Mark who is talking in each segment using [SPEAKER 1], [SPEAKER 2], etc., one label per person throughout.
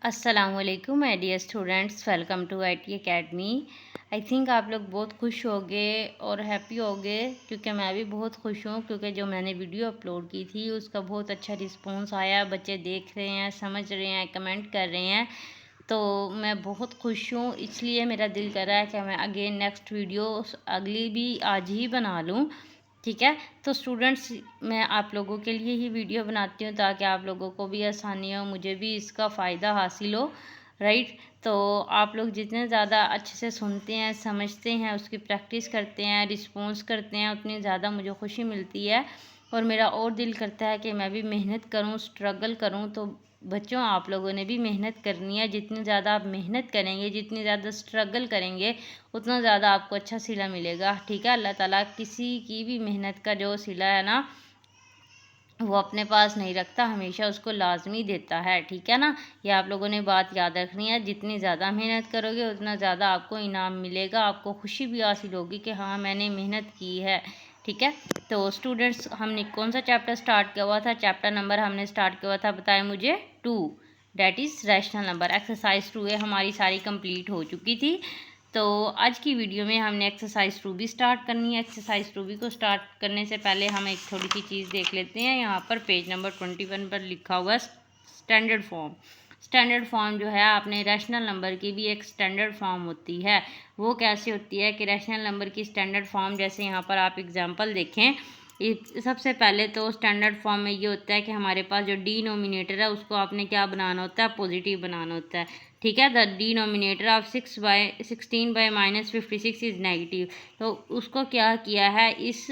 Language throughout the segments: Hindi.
[SPEAKER 1] अस्सलामुअलैकुम my dear students, welcome to IT academy. I think आप लोग बहुत खुश होगे और हैप्पी होगे, क्योंकि मैं भी बहुत खुश हूँ, क्योंकि जो मैंने वीडियो अपलोड की थी उसका बहुत अच्छा रिस्पांस आया। बच्चे देख रहे हैं, समझ रहे हैं, कमेंट कर रहे हैं, तो मैं बहुत खुश हूँ। इसलिए मेरा दिल कर रहा है कि मैं अगेन नेक्स्ट वीडियो अगली भी आज ही बना लूँ। ठीक है, तो स्टूडेंट्स मैं आप लोगों के लिए ही वीडियो बनाती हूँ ताकि आप लोगों को भी आसानी हो, मुझे भी इसका फ़ायदा हासिल हो। राइट, तो आप लोग जितने ज़्यादा अच्छे से सुनते हैं, समझते हैं, उसकी प्रैक्टिस करते हैं, रिस्पॉन्स करते हैं, उतनी ज़्यादा मुझे खुशी मिलती है और मेरा और दिल करता है कि मैं भी मेहनत करूँ, स्ट्रगल करूँ। तो बच्चों, आप लोगों ने भी मेहनत करनी है। जितनी ज़्यादा आप मेहनत करेंगे, जितनी ज़्यादा स्ट्रगल करेंगे, उतना ज़्यादा आपको अच्छा सिला मिलेगा। ठीक है, अल्लाह ताला किसी की भी मेहनत का जो सिला है ना, वो अपने पास नहीं रखता, हमेशा उसको लाजमी देता है। ठीक है ना, ये आप लोगों ने बात याद रखनी है। जितनी ज़्यादा मेहनत करोगे उतना ज़्यादा आपको इनाम मिलेगा, आपको खुशी भी हासिल होगी कि हाँ मैंने मेहनत की है। ठीक है, तो स्टूडेंट्स हमने कौन सा चैप्टर स्टार्ट किया हुआ था? चैप्टर नंबर हमने स्टार्ट किया हुआ था, बताएं मुझे, 2, that is rational number. Exercise 2 हमारी सारी कंप्लीट हो चुकी थी। तो आज की वीडियो में हमने एक्सरसाइज 2 भी स्टार्ट करनी है। एक्सरसाइज 2 को स्टार्ट करने से पहले हम एक थोड़ी सी चीज़ देख लेते हैं। यहाँ पर पेज नंबर 21 पर लिखा हुआ है स्टैंडर्ड फॉर्म। स्टैंडर्ड फॉर्म जो है, आपने रैशनल नंबर की भी एक स्टैंडर्ड फॉर्म होती है। वो कैसे होती है कि रैशनल नंबर की स्टैंडर्ड फॉर्म, जैसे यहाँ पर आप एग्जांपल देखें, सबसे पहले तो स्टैंडर्ड फॉर्म में ये होता है कि हमारे पास जो डिनोमिनेटर है उसको आपने क्या बनाना होता है? पॉजिटिव बनाना होता है। ठीक है, the denominator of 16/-56 is negative. तो उसको क्या किया है, इस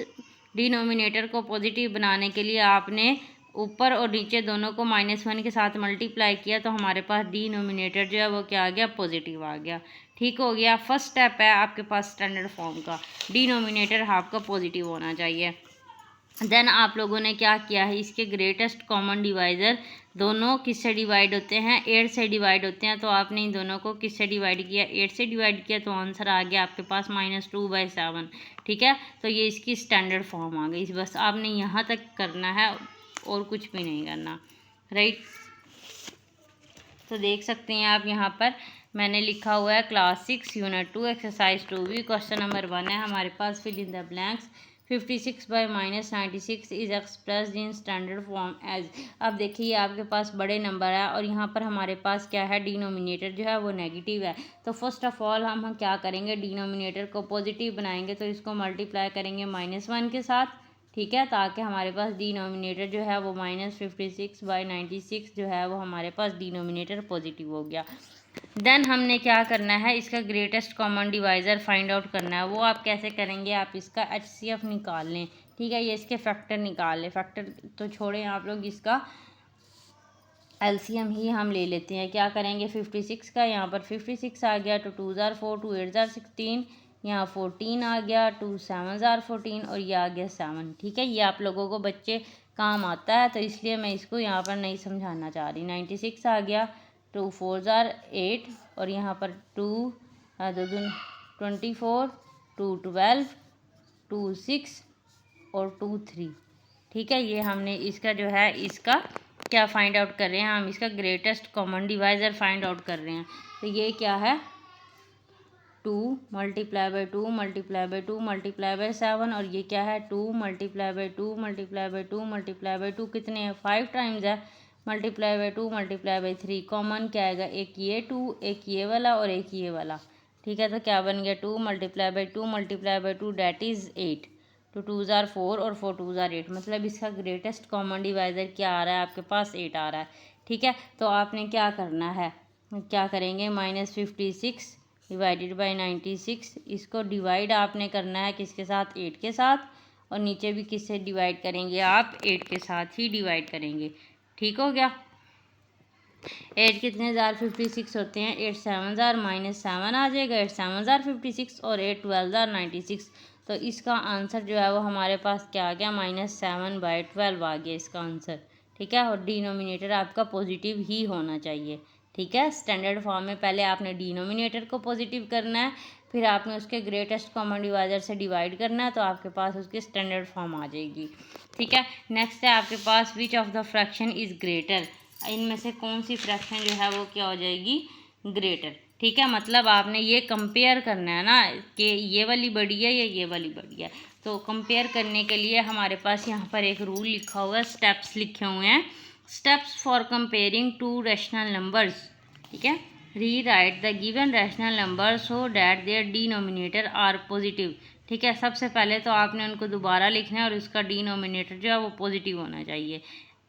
[SPEAKER 1] डिनोमिनेटर को पॉजिटिव बनाने के लिए आपने ऊपर और नीचे दोनों को -1 के साथ मल्टीप्लाई किया, तो हमारे पास डिनोमिनेटर जो है वो क्या आ गया? पॉजिटिव आ गया। ठीक हो गया, फर्स्ट स्टेप है आपके पास स्टैंडर्ड फॉर्म का, डिनोमिनेटर आपका पॉजिटिव होना चाहिए। देन आप लोगों ने क्या किया है, इसके ग्रेटेस्ट कॉमन डिवाइज़र दोनों किससे डिवाइड होते हैं? 8 से डिवाइड होते हैं। तो आपने इन दोनों को किससे डिवाइड किया? 8 से डिवाइड किया, तो आंसर आ गया आपके पास -2/7। ठीक है, तो ये इसकी स्टैंडर्ड फॉर्म आ गई। बस आपने यहाँ तक करना है और कुछ भी नहीं करना। राइट, तो देख सकते हैं आप यहाँ पर मैंने लिखा हुआ है class 6 unit 2 exercise 2B। Question number 1 है हमारे पास, fill in the blanks. 56/-96 is expressed in standard form as. अब देखिए आपके पास बड़े नंबर है और यहाँ पर हमारे पास क्या है? डिनोमिनेटर जो है वो नेगेटिव है। तो फर्स्ट ऑफ ऑल हम क्या करेंगे? डिनोमिनेटर को पॉजिटिव बनाएंगे, तो इसको मल्टीप्लाई करेंगे -1 के साथ। ठीक है, ताकि हमारे पास डिनोमिनेटर जो है वो -56/96 जो है वो हमारे पास डिनोमिनेटर पॉजिटिव हो गया। देन हमने क्या करना है, इसका greatest common divisor find out करना है। वो आप कैसे करेंगे? आप इसका HCF निकाल लें। ठीक है, ये इसके फैक्टर निकाल लें। फैक्टर तो छोड़ें आप लोग, इसका LCM ही हम ले लेते हैं। क्या करेंगे? 56 का, यहाँ पर 56 आ गया, तो 2 ज़ार 4, 2 8 ज़ार 16, यहाँ 14 आ गया, 2 7 ज़ार 14 और ये आ गया 7। ठीक है, ये आप लोगों को बच्चे काम आता है, तो इसलिए मैं इसको यहाँ पर नहीं समझाना चाह रही। 96 आ गया, 2 4 ज़ार 8 और यहाँ पर 2 2 24, 2 12, 2 6 और 2 3। ठीक है, ये हमने इसका जो है इसका क्या फाइंड आउट कर रहे हैं? हम इसका greatest common divisor find out कर रहे हैं। तो ये क्या है? 2 × 2 × 2 × 7, और ये क्या है? 2 × 2 × 2 × 2 कितने हैं? 5 टाइम्स है। × 2 × 3 कॉमन क्या आएगा? एक ये 2, एक ये वाला और एक ये वाला। ठीक है, तो क्या बन गया? 2 × 2 × 2 डैट इज़ 8। तो 2 ज़ार 4 और 4 2 ज़ार 8, मतलब इसका ग्रेटेस्ट कॉमन डिवाइज़र क्या आ रहा है? आपके पास 8 आ रहा है। ठीक है, तो आपने क्या करना है? क्या करेंगे? -56 डिवाइडेड बाई 96, इसको डिवाइड आपने करना है किसके साथ? 8 के साथ। और नीचे भी किससे डिवाइड करेंगे आप? 8 के साथ ही डिवाइड करेंगे। ठीक हो गया। 8 कितने ज़ार 56 होते हैं? 8 7 ज़ार -7 आ जाएगा, 8 7 ज़ार 56 और 8 12 ज़ार 96। तो इसका आंसर जो है वो हमारे पास क्या आ गया? -7/12 आ गया इसका आंसर। ठीक है, और डिनोमिनेटर आपका पॉजिटिव ही होना चाहिए। ठीक है, स्टैंडर्ड फॉर्म में पहले आपने डिनोमिनेटर को पॉजिटिव करना है, फिर आपने उसके ग्रेटेस्ट कॉमन डिवाइज़र से डिवाइड करना है, तो आपके पास उसकी स्टैंडर्ड फॉर्म आ जाएगी। ठीक है, नेक्स्ट है आपके पास which of the fraction is greater. इनमें से कौन सी फ्रैक्शन जो है वो क्या हो जाएगी, ग्रेटर। ठीक है, मतलब आपने ये कंपेयर करना है ना कि ये वाली बड़ी है या ये वाली बड़ी है। तो कंपेयर करने के लिए हमारे पास यहाँ पर एक रूल लिखा हुआ है, स्टेप्स लिखे हुए हैं, steps for comparing two rational numbers. ठीक है, rewrite the given rational number so that their denominator are positive. ठीक है, सबसे पहले तो आपने उनको दोबारा लिखना है और उसका डिनोमिनेटर जो है वो पॉजिटिव होना चाहिए।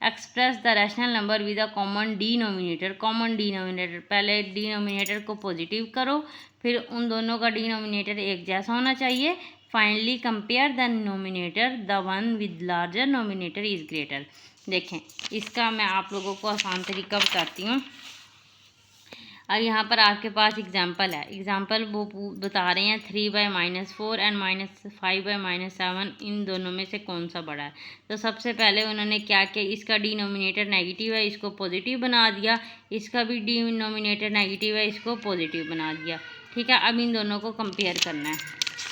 [SPEAKER 1] Express the rational number with a common denominator. Common denominator, पहले डिनोमिनेटर को पॉजिटिव करो, फिर उन दोनों का डिनोमिनेटर एक जैसा होना चाहिए। Finally compare the nominator, the one with larger nominator is greater. देखें, इसका मैं आप लोगों को आसान तरीका बताती हूँ। और यहाँ पर आपके पास एग्जाम्पल है, एग्जाम्पल वो बता रहे हैं 3/-4 एंड -5/-7, इन दोनों में से कौन सा बड़ा है। तो सबसे पहले उन्होंने क्या किया, इसका डिनोमिनेटर नेगेटिव है, इसको पॉजिटिव बना दिया, इसका भी डिनोमिनेटर नेगेटिव है, इसको पॉजिटिव बना दिया। ठीक है, अब इन दोनों को कंपेयर करना है।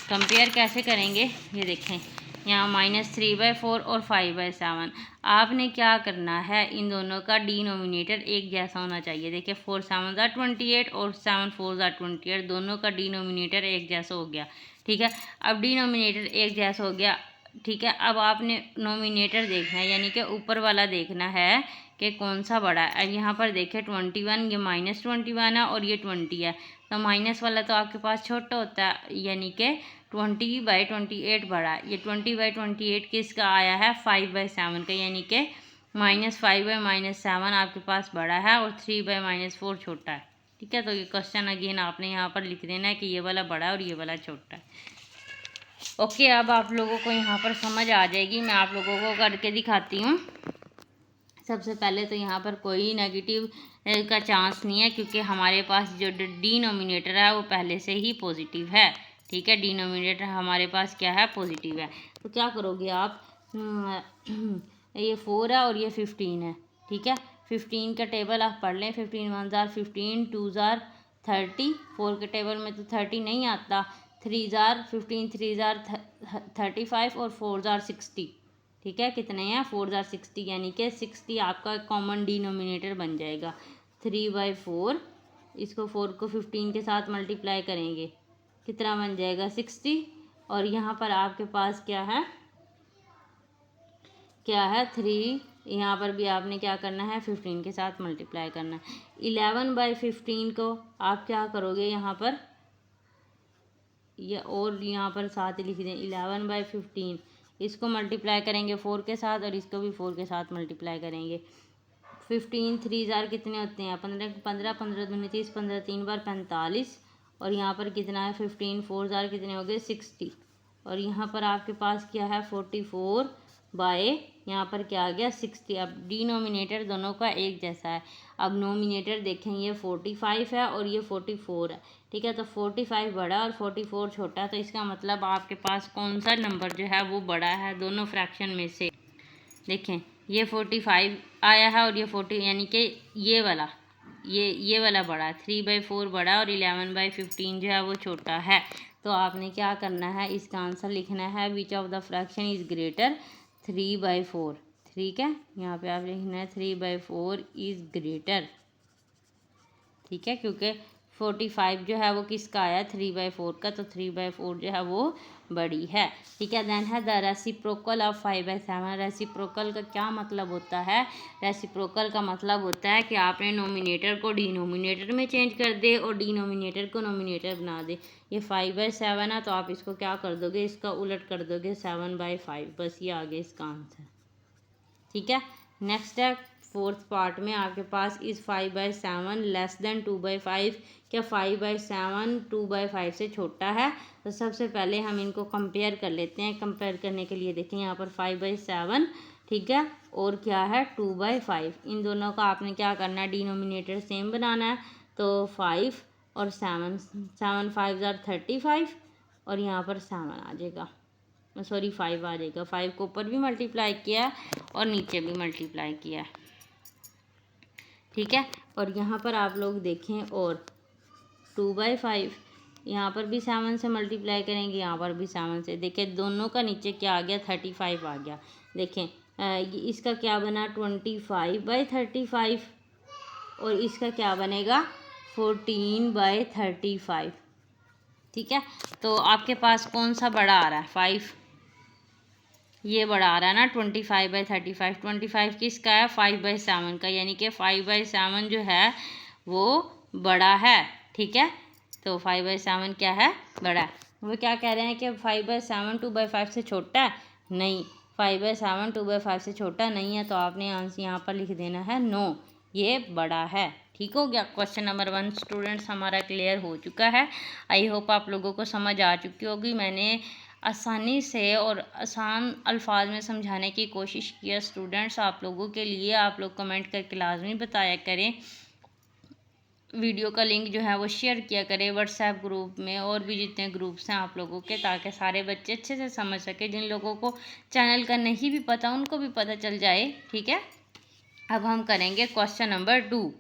[SPEAKER 1] कंपेयर कैसे करेंगे, ये देखें, यहाँ -3/4 और 5/7। आपने क्या करना है, इन दोनों का डिनोमिनेटर एक जैसा होना चाहिए। देखिए 4 7 28 और 7 4 28, दोनों का डिनोमिनेटर एक जैसा हो गया। ठीक है, अब डिनोमिनेटर एक जैसा हो गया। ठीक है, अब आपने नोमिनेटर देखना है, यानी कि ऊपर वाला देखना है कि कौन सा बड़ा है। अब यहाँ पर देखें 21, ये -21 है और ये 20 है, तो माइनस वाला तो आपके पास छोटा होता है, यानी कि 20/28 बड़ा है। ये 20/28 किसका आया है, 5/7 का, यानी कि -5/-7 आपके पास बड़ा है और 3/-4 छोटा है। ठीक है, तो ये क्वेश्चन अगेन आपने यहाँ पर लिख देना है कि ये वाला बड़ा है और ये वाला छोटा है। ओके, अब आप लोगों को यहाँ पर समझ आ जाएगी, मैं आप लोगों को करके दिखाती हूँ। सबसे पहले तो यहाँ पर कोई नेगेटिव का चांस नहीं है, क्योंकि हमारे पास जो डिनोमिनेटर है वो पहले से ही पॉजिटिव है। ठीक है, डिनोमिनेटर हमारे पास क्या है, पॉजिटिव है। तो क्या करोगे आप, ये 4 है और ये 15 है। ठीक है, 15 का टेबल आप पढ़ लें, 15 1 जार 15, 2 जार 30, 4 के टेबल में तो 30 नहीं आता, 3 जार 15, 3 जार 35 और 4 जार 60। ठीक है, कितने हैं, 4 जार 60, यानी कि 60 आपका कॉमन डिनोमिनेटर बन जाएगा। 3/4, इसको 4 को 15 के साथ मल्टीप्लाई करेंगे, कितना बन जाएगा, 60। और यहाँ पर आपके पास क्या है, 3, यहाँ पर भी आपने क्या करना है, 15 के साथ मल्टीप्लाई करना है। 11/15 को आप क्या करोगे, यहाँ पर ये और यहाँ पर साथ लिख दें, 11/15, इसको मल्टीप्लाई करेंगे 4 के साथ और इसको भी 4 के साथ मल्टीप्लाई करेंगे। 15 3 जार कितने होते हैं, 15 15 15 दूनी 30, 15 3 बार 45, और यहाँ पर कितना है 15, 4 जार कितने हो गए 60, और यहाँ पर आपके पास क्या है 44 बाय यहाँ पर क्या आ गया 60। अब डिनोमिनेटर दोनों का एक जैसा है। अब नोमिनेटर देखें, ये 45 है और ये 44 है। ठीक है, तो 45 बड़ा और 44 छोटा, तो इसका मतलब आपके पास कौन सा नंबर जो है वो बड़ा है दोनों फ्रैक्शन में से। देखें, ये 45 आया है और ये 40, यानी कि ये वाला बड़ा है, 3/4 बड़ा और 11/15 जो है वो छोटा है। तो आपने क्या करना है, इसका आंसर लिखना है, विच of the fraction is greater, 3/4। ठीक है, यहाँ पे आप लिखना है 3/4 इज़ ग्रेटर। ठीक है, क्योंकि 45 जो है वो किसका आया, 3/4 का, तो 3/4 जो है वो बड़ी है। ठीक है, देन है द रेसिप्रोकल ऑफ 5/7। रेसिप्रोकल का क्या मतलब होता है, रेसिप्रोकल का मतलब होता है कि आपने नोमिनेटर को डिनोमिनेटर में चेंज कर दे और डिनोमिनेटर को नोमिनेटर बना दे। ये 5/7 है, तो आप इसको क्या कर दोगे, इसका उलट कर दोगे 7/5, बस ये आ गया इसका आंसर। ठीक है, नेक्स्ट है 4th पार्ट में आपके पास इस 5/7 लेस देन 2/5। क्या 5/7 2/5 से छोटा है? तो सबसे पहले हम इनको कंपेयर कर लेते हैं। कंपेयर करने के लिए देखें, यहाँ पर 5/7, ठीक है, और क्या है 2/5। इन दोनों का आपने क्या करना है, डिनोमिनेटर सेम बनाना है। तो 5 और 7, 7 5 जार 35, और यहाँ पर 7 आ जाएगा, सॉरी 5 आ जाएगा। 5 को ऊपर भी मल्टीप्लाई किया और नीचे भी मल्टीप्लाई किया। ठीक है, और यहाँ पर आप लोग देखें, और 2/5 यहाँ पर भी 7 से मल्टीप्लाई करेंगे, यहाँ पर भी 7 से। देखें दोनों का नीचे क्या आ गया, 35 आ गया। देखें इसका क्या बना, 25/35, और इसका क्या बनेगा 14/35। ठीक है, तो आपके पास कौन सा बड़ा आ रहा है 5, ये बड़ा आ रहा है ना 25/35। 25 किसका है 5/7 का, यानी कि 5/7 जो है वो बड़ा है। ठीक है, तो 5/7 क्या है बड़ा है। वो क्या कह रहे हैं कि 5/7 2/5 से छोटा है, नहीं 5/7 2/5 से छोटा नहीं है, तो आपने आंसर यहाँ पर लिख देना है नो, ये बड़ा है। ठीक हो गया, क्वेश्चन नंबर 1 स्टूडेंट्स हमारा क्लियर हो चुका है। आई होप आप लोगों को समझ आ चुकी होगी। मैंने आसानी से और आसान अल्फाज में समझाने की कोशिश किया स्टूडेंट्स आप लोगों के लिए। आप लोग कमेंट करके लाजमी बताया करें, वीडियो का लिंक जो है वो शेयर किया करें व्हाट्सएप ग्रुप में और भी जितने ग्रुप्स हैं आप लोगों के, ताकि सारे बच्चे अच्छे से समझ सके। जिन लोगों को चैनल का नहीं भी पता उनको भी पता चल जाए। ठीक है, अब हम करेंगे क्वेश्चन नंबर 2।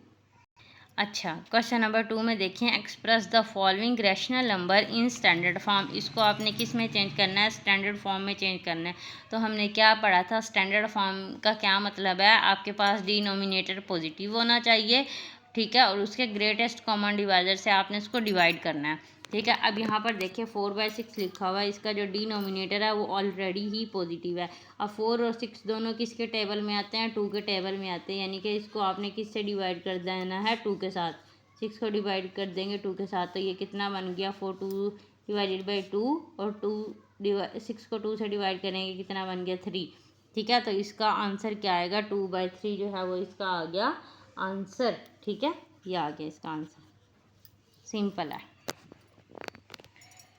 [SPEAKER 1] अच्छा, क्वेश्चन नंबर 2 में देखिए, express the following rational number in standard form. इसको आपने किस में चेंज करना है, स्टैंडर्ड फॉर्म में चेंज करना है। तो हमने क्या पढ़ा था, स्टैंडर्ड फॉर्म का क्या मतलब है, आपके पास डिनोमिनेटर पॉजिटिव होना चाहिए। ठीक है, और उसके ग्रेटेस्ट कॉमन डिवाइजर से आपने इसको डिवाइड करना है। ठीक है, अब यहाँ पर देखिए 4/6 लिखा हुआ है, इसका जो डिनोमिनेटर है वो ऑलरेडी ही पॉजिटिव है। अब 4 और 6 दोनों किसके टेबल में आते हैं, 2 के टेबल में आते हैं, यानी कि इसको आपने किससे डिवाइड कर देना है 2 के साथ। 6 को डिवाइड कर देंगे 2 के साथ, तो ये कितना बन गया 4/2 और 6 को 2 से डिवाइड करेंगे कितना बन गया 3। ठीक है, तो इसका आंसर क्या आएगा 2/3 जो है वो इसका आ गया आंसर। ठीक है, ये आ गया इसका आंसर, सिंपल है।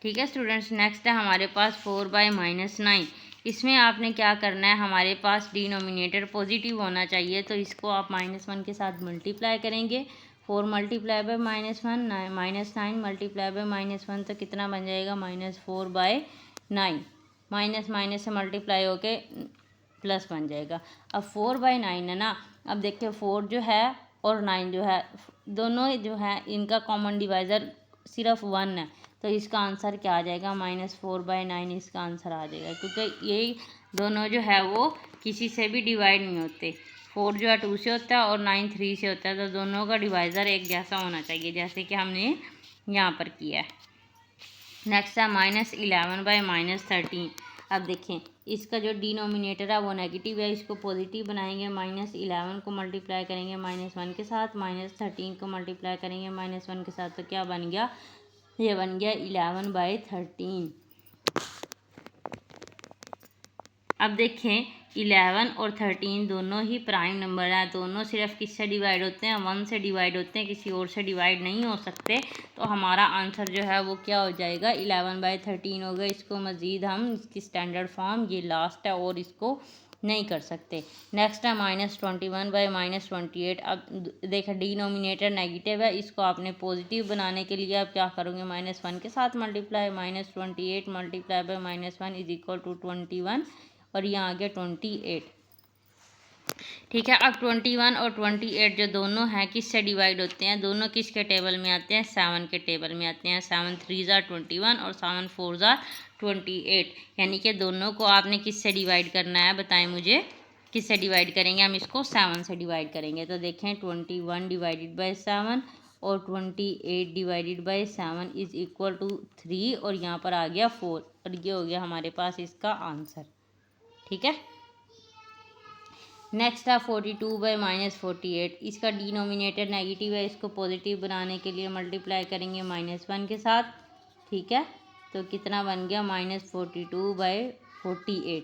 [SPEAKER 1] ठीक है स्टूडेंट्स, नेक्स्ट है हमारे पास 4/-9। इसमें आपने क्या करना है, हमारे पास डिनोमिनेटर पॉजिटिव होना चाहिए, तो इसको आप -1 के साथ मल्टीप्लाई करेंगे। 4 मल्टीप्लाई बाय -1 -9 मल्टीप्लाई बाय -1, तो कितना बन जाएगा -4/9। माइनस माइनस से मल्टीप्लाई होके प्लस बन जाएगा। अब 4/9 है ना, अब देखिए 4 जो है और 9 जो है दोनों जो है इनका कॉमन डिवाइज़र सिर्फ 1 है, तो इसका आंसर क्या आ जाएगा -4/9 इसका आंसर आ जाएगा, क्योंकि ये दोनों जो है वो किसी से भी डिवाइड नहीं होते। 4 जो है 2 से होता है और 9 3 से होता है, तो दोनों का डिवाइज़र एक जैसा होना चाहिए, जैसे कि हमने यहाँ पर किया है। नेक्स्ट है -11/-13। अब देखें इसका जो डिनोमिनेटर है वो नेगेटिव है, इसको पॉजिटिव बनाएंगे। -11 को मल्टीप्लाई करेंगे -1 के साथ, -13 को मल्टीप्लाई करेंगे -1 के साथ, तो क्या बन गया, ये बन गया 11/13। अब देखें 11 और 13 दोनों ही प्राइम नंबर हैं, दोनों सिर्फ किससे डिवाइड होते हैं 1 से डिवाइड होते हैं, किसी और से डिवाइड नहीं हो सकते। तो हमारा आंसर जो है वो क्या हो जाएगा 11/13 होगा। इसको मज़ीद हम इसकी स्टैंडर्ड फॉर्म ये लास्ट है और इसको नहीं कर सकते। नेक्स्ट है -21/-28। अब देखें डिनोमिनेटर नेगेटिव है, इसको आपने पॉजिटिव बनाने के लिए आप क्या करोगे -1 के साथ multiply, -28 multiply by -1 is equal to 21 और यहाँ आ गया 28। ठीक है, अब 21 और 28 जो दोनों हैं किससे डिवाइड होते हैं, दोनों किसके टेबल में आते हैं 7 के टेबल में आते हैं। 7 3 ज़ा 21 और 7 4 ज़ा 28, यानी कि दोनों को आपने किससे डिवाइड करना है, बताएं मुझे किससे डिवाइड करेंगे। हम इसको 7 से डिवाइड करेंगे, तो देखें 21 डिवाइडेड बाई 7 और 28 divided by 7 is equal to 3 और यहाँ पर आ गया 4 और ये हो गया हमारे पास इसका आंसर। ठीक है, नेक्स्ट है 42/-48। इसका डिनोमिनेटर नेगेटिव है, इसको पॉजिटिव बनाने के लिए मल्टीप्लाई करेंगे -1 के साथ। ठीक है, तो कितना बन गया -42/48।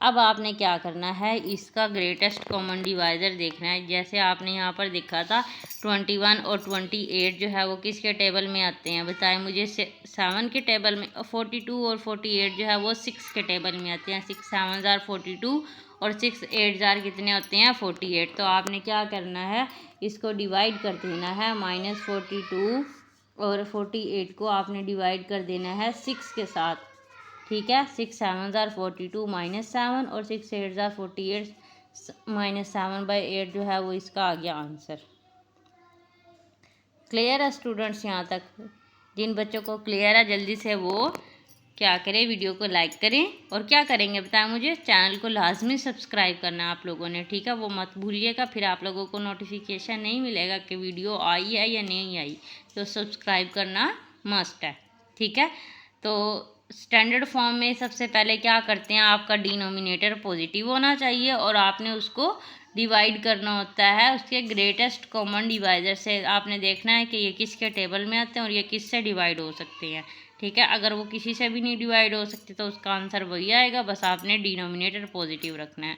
[SPEAKER 1] अब आपने क्या करना है, इसका ग्रेटेस्ट कॉमन डिवाइज़र देखना है। जैसे आपने यहाँ पर देखा था 21 और 28 जो है वो किसके टेबल में आते हैं, बताएं मुझे 7 के टेबल में। 42 और 48 जो है वो 6 के टेबल में आते हैं। 6 7 ज़ार 42 और 6 8 ज़ार कितने होते हैं 48। तो आपने क्या करना है, इसको डिवाइड कर देना है। -42 और 48 को आपने डिवाइड कर देना है 6 के साथ। ठीक है, 6 7 ज़ार 42 -7 और 6 8 ज़ार 48 -7/8 जो है वो इसका आ गया आंसर। क्लियर है स्टूडेंट्स यहाँ तक? जिन बच्चों को क्लियर है जल्दी से वो क्या करें, वीडियो को लाइक करें और क्या करेंगे बताएं मुझे, चैनल को लाजमी सब्सक्राइब करना है आप लोगों ने, ठीक है, वो मत भूलिएगा, फिर आप लोगों को नोटिफिकेशन नहीं मिलेगा कि वीडियो आई है या नहीं आई, तो सब्सक्राइब करना मस्ट है, ठीक है। तो स्टैंडर्ड फॉर्म में सबसे पहले क्या करते हैं, आपका डिनोमिनेटर पॉजिटिव होना चाहिए और आपने उसको डिवाइड करना होता है उसके ग्रेटेस्ट कॉमन डिवाइजर से। आपने देखना है कि ये किसके टेबल में आते हैं और ये किससे डिवाइड हो सकते हैं, ठीक है। अगर वो किसी से भी नहीं डिवाइड हो सकते तो उसका आंसर वही आएगा, बस आपने डिनोमिनेटर पॉजिटिव रखना है।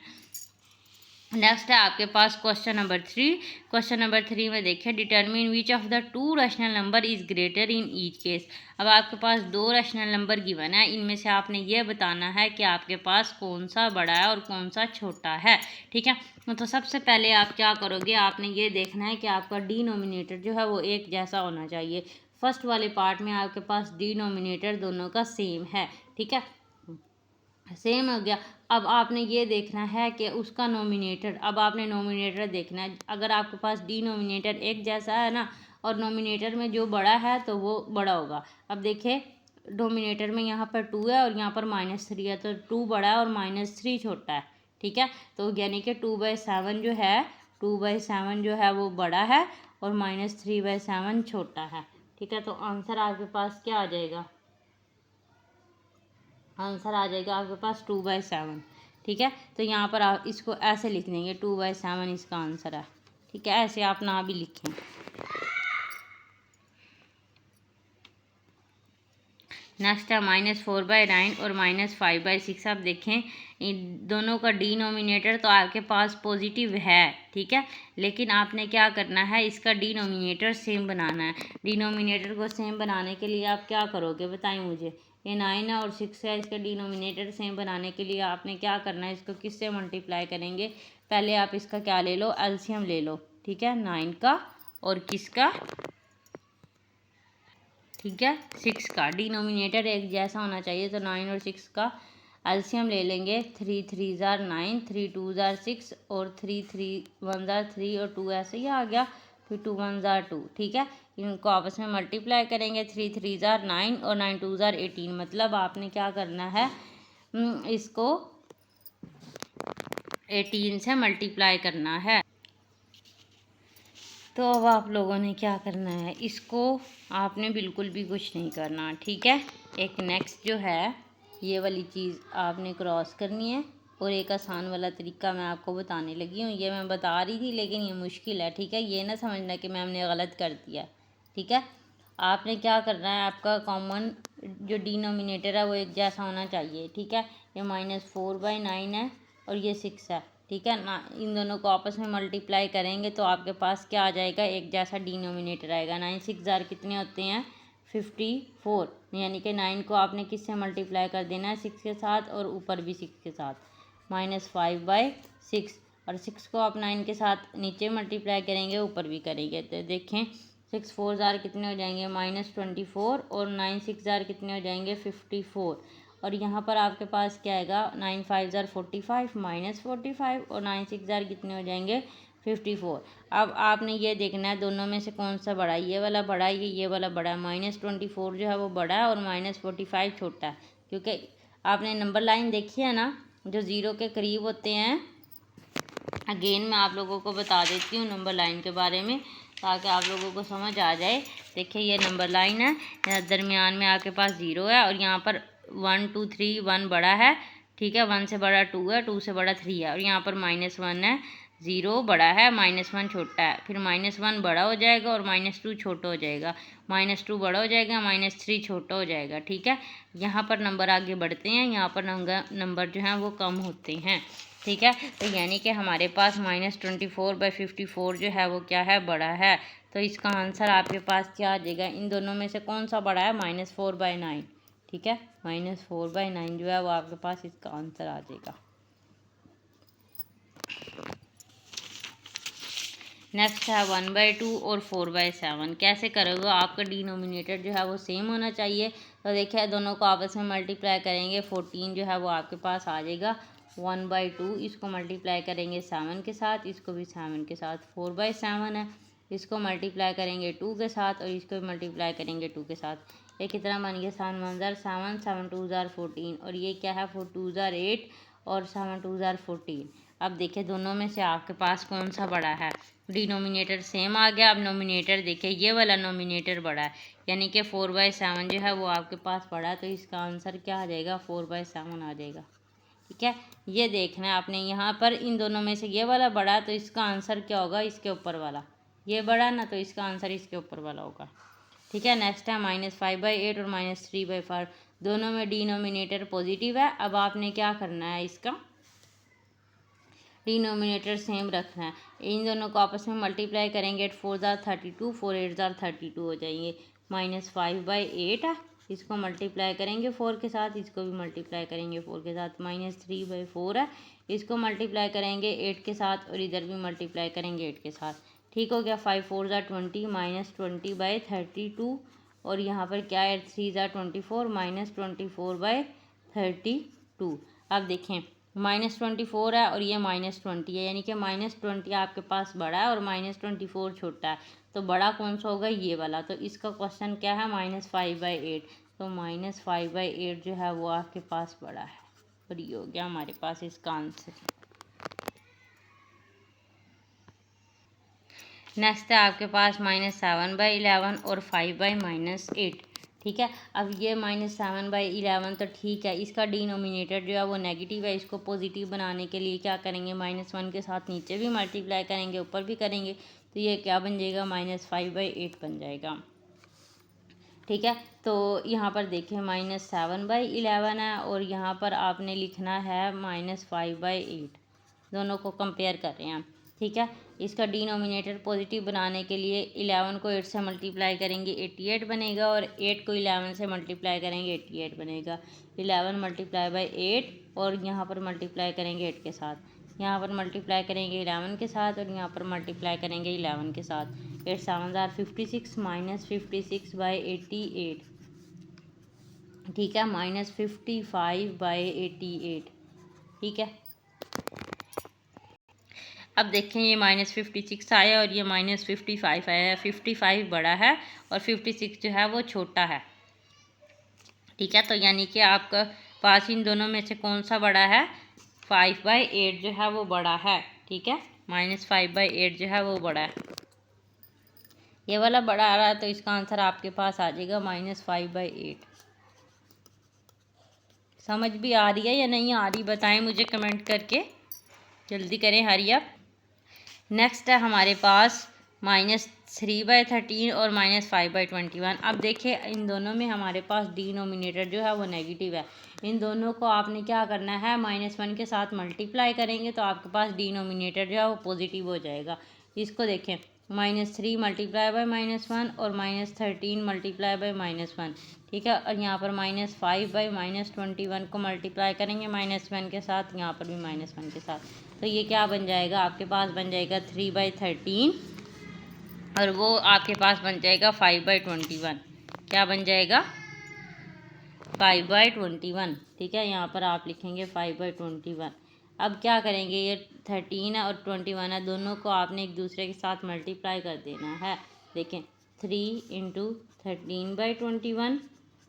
[SPEAKER 1] नेक्स्ट है आपके पास क्वेश्चन नंबर 3। क्वेश्चन नंबर 3 में देखिए, determine which of the two rational number is greater in each case. अब आपके पास दो रैशनल नंबर गिवन है, इनमें से आपने ये बताना है कि आपके पास कौन सा बड़ा है और कौन सा छोटा है, ठीक है। तो सबसे पहले आप क्या करोगे, आपने ये देखना है कि आपका डिनोमिनेटर जो है वो एक जैसा होना चाहिए। फर्स्ट वाले पार्ट में आपके पास डिनोमिनेटर दोनों का सेम है, ठीक है, सेम हो गया। अब आपने ये देखना है कि उसका नोमिनेटर, अब आपने नोमिनेटर देखना है। अगर आपके पास डिनोमिनेटर एक जैसा है ना और नोमिनेटर में जो बड़ा है तो वो बड़ा होगा। अब देखिए डोमिनेटर में यहाँ पर 2 है और यहाँ पर -3 है, तो 2 बड़ा है और -3 छोटा है, ठीक है। तो यानी कि 2/7 जो है, 2/7 जो है वो बड़ा है और -3/7 छोटा है, ठीक है। तो आंसर आपके पास क्या आ जाएगा, आंसर आ जाएगा आपके पास 2/7, ठीक है। तो यहाँ पर आप इसको ऐसे लिख देंगे, 2/7 इसका आंसर है, ठीक है, ऐसे आप ना भी लिखें। नेक्स्ट है -4/9 और -5/6। आप देखें इन दोनों का डिनोमिनेटर तो आपके पास पॉजिटिव है, ठीक है, लेकिन आपने क्या करना है, इसका डिनोमिनेटर सेम बनाना है। डिनोमिनेटर को सेम बनाने के लिए आप क्या करोगे बताएं मुझे, ये 9 है और 6 है, इसका डिनोमिनेटर सेम बनाने के लिए आपने क्या करना है, इसको किससे मल्टीप्लाई करेंगे, पहले आप इसका क्या ले लो, एलसीएम ले लो, ठीक है, 9 का और किसका, ठीक है, 6 का। डिनोमिनेटर एक जैसा होना चाहिए, तो 9 और 6 का एलसीएम ले लेंगे। 3 3 ज़ार 9, 3 2 ज़ार 6 और 3 3 1 ज़ार 3 और 2 ऐसे ही आ गया, फिर 2 1 ज़ार 2, ठीक है। इनको आपस में मल्टीप्लाई करेंगे, 3 3 ज़ार 9 और 9 2 ज़ार 18। मतलब आपने क्या करना है, इसको 18 से मल्टीप्लाई करना है। तो अब आप लोगों ने क्या करना है, इसको आपने बिल्कुल भी कुछ नहीं करना, ठीक है। एक नेक्स्ट जो है ये वाली चीज़ आपने क्रॉस करनी है और एक आसान वाला तरीका मैं आपको बताने लगी हूँ। ये मैं बता रही थी लेकिन ये मुश्किल है, ठीक है, ये ना समझना कि मैम ने गलत कर दिया, ठीक है। आपने क्या करना है, आपका कॉमन जो डिनोमिनेटर है वो एक जैसा होना चाहिए, ठीक है। ये -4/9 है और ये 6 है, ठीक है ना। इन दोनों को आपस में मल्टीप्लाई करेंगे तो आपके पास क्या आ जाएगा, एक जैसा डिनोमिनेटर आएगा। 9 6 ज़ार कितने होते हैं, 54, यानी कि 9 को आपने किससे मल्टीप्लाई कर देना है, 6 के साथ और ऊपर भी 6 के साथ, -5/6 और 6 को आप 9 के साथ नीचे मल्टीप्लाई करेंगे ऊपर भी करेंगे, तो देखें 6 4 ज़ार कितने हो जाएंगे, -24 और 9 6 ज़ार कितने हो जाएंगे, 54। और यहाँ पर आपके पास क्या आएगा, 9 5 ज़ार 45 -45 और 9 6 ज़ार कितने हो जाएंगे, 54। अब आपने ये देखना है दोनों में से कौन सा बड़ा है, ये वाला बड़ा है ये वाला बड़ा है। -24 जो है वो बड़ा है और -45 छोटा है, क्योंकि आपने नंबर लाइन देखी है ना, जो ज़ीरो के करीब होते हैं। अगेन मैं आप लोगों को बता देती हूँ नंबर लाइन के बारे में ताकि आप लोगों को समझ आ जाए। देखिए ये नंबर लाइन है, दरमियान में आपके पास 0 है और यहाँ पर 1 2 3, 1 बड़ा है, ठीक है, 1 से बड़ा 2 है, 2 से बड़ा 3 है और यहाँ पर -1 है, 0 बड़ा है, -1 छोटा है, फिर -1 बड़ा हो जाएगा और -2 छोटा हो जाएगा, -2 बड़ा हो जाएगा, -3 छोटा हो जाएगा, ठीक है। यहाँ पर नंबर आगे बढ़ते हैं, यहाँ पर नंबर जो हैं वो कम होते हैं, ठीक है। तो यानी कि हमारे पास -24/54 जो है वो क्या है, बड़ा है। तो इसका आंसर आपके पास क्या आ जाएगा, इन दोनों में से कौन सा बड़ा है, -4/9, ठीक है, -4/9 जो है वो आपके पास इसका आंसर आ जाएगा। नेक्स्ट है 1/2 और 4/7। कैसे करोगे, आपका डिनोमिनेटर जो है वो सेम होना चाहिए। तो देखिए दोनों को आपस में मल्टीप्लाई करेंगे, 14 जो है वो आपके पास आ जाएगा। 1/2 इसको मल्टीप्लाई करेंगे 7 के साथ, इसको भी 7 के साथ। 4/7 है, इसको मल्टीप्लाई करेंगे 2 के साथ और इसको भी मल्टीप्लाई करेंगे 2 के साथ। ये कितना बन गया, 7 1 ज़ार 7, 7 2 ज़ार 14, और ये क्या है 4 2 ज़ार 8 और 7 2 ज़ार 14। अब देखिए दोनों में से आपके पास कौन सा बड़ा है। डिनोमिनेटर सेम आ गया। अब नोमिनेटर देखिए, ये वाला नोमिनेटर बड़ा है, यानी कि 4/7 जो है वो आपके पास बड़ा है, तो इसका आंसर क्या आ जाएगा, 4/7 आ जाएगा। ठीक है, ये देखना है आपने, यहाँ पर इन दोनों में से ये वाला बड़ा, तो इसका आंसर क्या होगा, इसके ऊपर वाला। ये बड़ा ना, तो इसका आंसर इसके ऊपर वाला होगा। ठीक है, नेक्स्ट है -5/8 और -3/4। दोनों में डिनोमिनेटर पॉजिटिव है। अब आपने क्या करना है, इसका डिनोमिनेटर सेम रखना है। इन दोनों को आपस में मल्टीप्लाई करेंगे, 8 4 ज़ार 32, 4 8 ज़ार 32 हो जाएंगे। -5/8 है, इसको मल्टीप्लाई करेंगे 4 के साथ, इसको भी मल्टीप्लाई करेंगे 4 के साथ। -3/4 है, इसको मल्टीप्लाई करेंगे 8 के साथ, और इधर भी मल्टीप्लाई करेंगे 8 के साथ। ठीक हो गया। 5 4 ज़ार 20, -20/32, और यहाँ पर क्या है, 3 ज़ार 24, -24/32। अब देखें -24 है और ये -20 है, यानी कि -20 आपके पास बड़ा है और -24 छोटा है, तो बड़ा कौन सा होगा, ये वाला। तो इसका क्वेश्चन क्या है, -5/8, तो -5/8 जो है वो आपके पास बड़ा है, और ये हो गया हमारे पास इसका आंसर। नेक्स्ट है आपके पास -7/11 और 5/-8। ठीक है, अब ये -7/11 तो ठीक है, इसका डिनोमिनेटर जो है वो नेगेटिव है, इसको पॉजिटिव बनाने के लिए क्या करेंगे, -1 के साथ नीचे भी मल्टीप्लाई करेंगे, ऊपर भी करेंगे, तो ये क्या बन जाएगा, -5/8 बन जाएगा। ठीक है, तो यहाँ पर देखें -7/11 है और यहाँ पर आपने लिखना है -5/8, दोनों को कंपेयर कर रहे हैं। ठीक है, इसका डिनोमिनेटर पॉजिटिव बनाने के लिए 11 को 8 से मल्टीप्लाई करेंगे 88 बनेगा, और 8 को 11 से मल्टीप्लाई करेंगे 88 बनेगा। 11 × 8 और यहाँ पर मल्टीप्लाई करेंगे 8 के साथ, यहाँ पर मल्टीप्लाई करेंगे 11 के साथ, और यहाँ पर मल्टीप्लाई करेंगे 11 के साथ। 8 7 ज़ार 56, -56/88। ठीक है, -55/88। ठीक है, अब देखें ये -56 आया और ये -55 आया। 55 बड़ा है और 56 जो है वो छोटा है। ठीक है, तो यानी कि आपका पास इन दोनों में से कौन सा बड़ा है, 5/8 जो है वो बड़ा है। ठीक है, -5/8 जो है वो बड़ा है, ये वाला बड़ा आ रहा है, तो इसका आंसर आपके पास आ जाएगा -5/8। समझ भी आ रही है या नहीं आ रही, बताएं मुझे कमेंट करके, जल्दी करें, हरी अप। नेक्स्ट है हमारे पास -3/13 और -5/21। अब देखिए इन दोनों में हमारे पास डिनोमिनेटर जो है वो नेगेटिव है। इन दोनों को आपने क्या करना है, -1 के साथ मल्टीप्लाई करेंगे, तो आपके पास डिनोमिनेटर जो है वो पॉजिटिव हो जाएगा। इसको देखें, -3 × -1 और -13 × -1। ठीक है, और यहाँ पर -5/-21 को मल्टीप्लाई करेंगे -1 के साथ, यहाँ पर भी -1 के साथ, तो ये क्या बन जाएगा, आपके पास बन जाएगा 3/13, और वो आपके पास बन जाएगा 5/21। क्या बन जाएगा, 5/21। ठीक है, यहाँ पर आप लिखेंगे 5/21। अब क्या करेंगे, ये 13 है और 21 है, दोनों को आपने एक दूसरे के साथ मल्टीप्लाई कर देना है। देखें 3 × 13/21,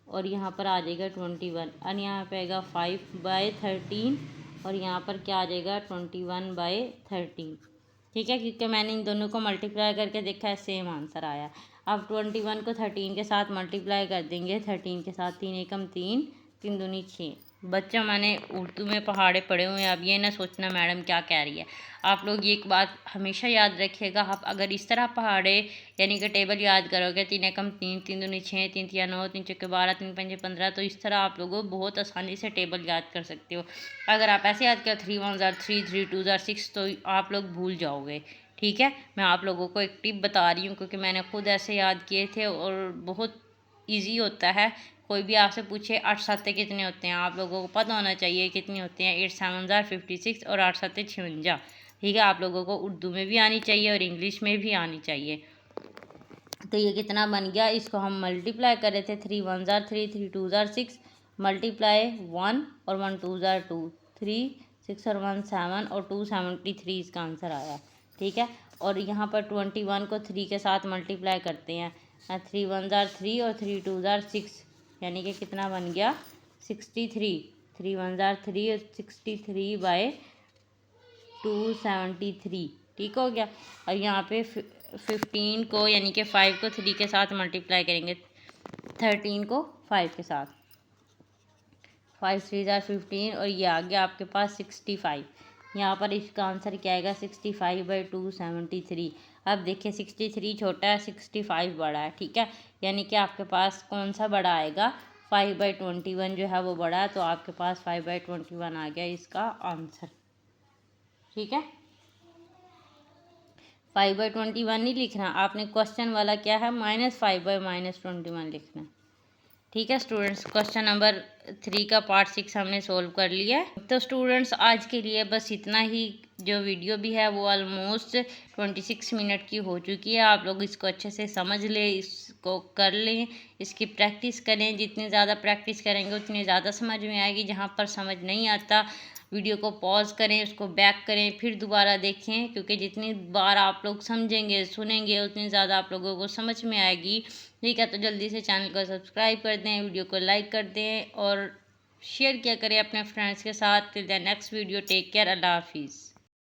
[SPEAKER 1] और यहाँ पर आ जाएगा 21, और यहाँ पे आएगा 5/13, और यहाँ पर क्या आ जाएगा 21/13। ठीक है, क्योंकि मैंने इन दोनों को मल्टीप्लाई करके देखा है, सेम आंसर आया। अब 21 को 13 के साथ मल्टीप्लाई कर देंगे, 13 के साथ, 3 एकम 3, 3 दूनी 6। बच्चों मैंने उर्दू में पहाड़े पढ़े हुए हैं, अब ये ना सोचना मैडम क्या कह रही है। आप लोग ये एक बात हमेशा याद रखिएगा, आप अगर इस तरह पहाड़े यानी कि टेबल याद करोगे, 3 एकम 3, 3 दूनी 6, 3 तिया 9, 3 चौके 12, 3 पंजे 15, तो इस तरह आप लोगों बहुत आसानी से टेबल याद कर सकते हो। अगर आप ऐसे याद करो 3 1 ज़ार 3, 3 2 ज़ार 6, तो आप लोग भूल जाओगे। ठीक है, मैं आप लोगों को एक टिप बता रही हूँ, क्योंकि मैंने खुद ऐसे याद किए थे और बहुत ईजी होता है। कोई भी आपसे पूछे 8 7 कितने होते हैं, आप लोगों को पता होना चाहिए कितने होते हैं। 8 7 ज़ार 56 और 8 7 56। ठीक है, आप लोगों को उर्दू में भी आनी चाहिए और इंग्लिश में भी आनी चाहिए। तो ये कितना बन गया, इसको हम मल्टीप्लाई कर रहे थे, 3 1 ज़ार 3, 3 2 ज़ार 6, मल्टीप्लाई 1 और 1 2 ज़ार 2, 3 6 और 1 7 और 2 73 इसका आंसर आया। ठीक है, और यहाँ पर 21 को 3 के साथ मल्टीप्लाई करते हैं, 3 1 ज़ार 3 और 3 2 ज़ार 6, यानी कि कितना बन गया 63। 3 1 ज़ार 3 और 63 बाय 273, ठीक हो गया। और यहाँ पे 15 को यानी कि 5 को 3 के साथ मल्टीप्लाई करेंगे, 13 को 5 के साथ, 5 3 ज़ार 15 और ये आ गया आपके पास 65। यहाँ पर इसका आंसर क्या आएगा 65 बाई 273। अब देखिए 63 छोटा है, 65 बड़ा है, ठीक है। यानी कि आपके पास कौन सा बड़ा आएगा, 5/21 जो है वो बड़ा है, तो आपके पास 5/21 आ गया इसका आंसर, ठीक है। 5/21 नहीं लिखना आपने, क्वेश्चन वाला क्या है -5/-21 लिखना है, ठीक है स्टूडेंट्स। क्वेश्चन नंबर 3 का पार्ट 6 हमने सोल्व कर लिया है। तो स्टूडेंट्स आज के लिए बस इतना ही। जो वीडियो भी है वो ऑलमोस्ट 26 मिनट की हो चुकी है। आप लोग इसको अच्छे से समझ लें, इसको कर लें, इसकी प्रैक्टिस करें। जितनी ज़्यादा प्रैक्टिस करेंगे उतनी ज़्यादा समझ में आएगी। जहाँ पर समझ नहीं आता वीडियो को पॉज करें, उसको बैक करें, फिर दोबारा देखें, क्योंकि जितनी बार आप लोग समझेंगे सुनेंगे उतनी ज़्यादा आप लोगों को समझ में आएगी, ठीक है। तो जल्दी से चैनल को सब्सक्राइब कर दें, वीडियो को लाइक कर दें और शेयर किया करें अपने फ्रेंड्स के साथ। Till the next video, take care, अल्लाह हाफिज़।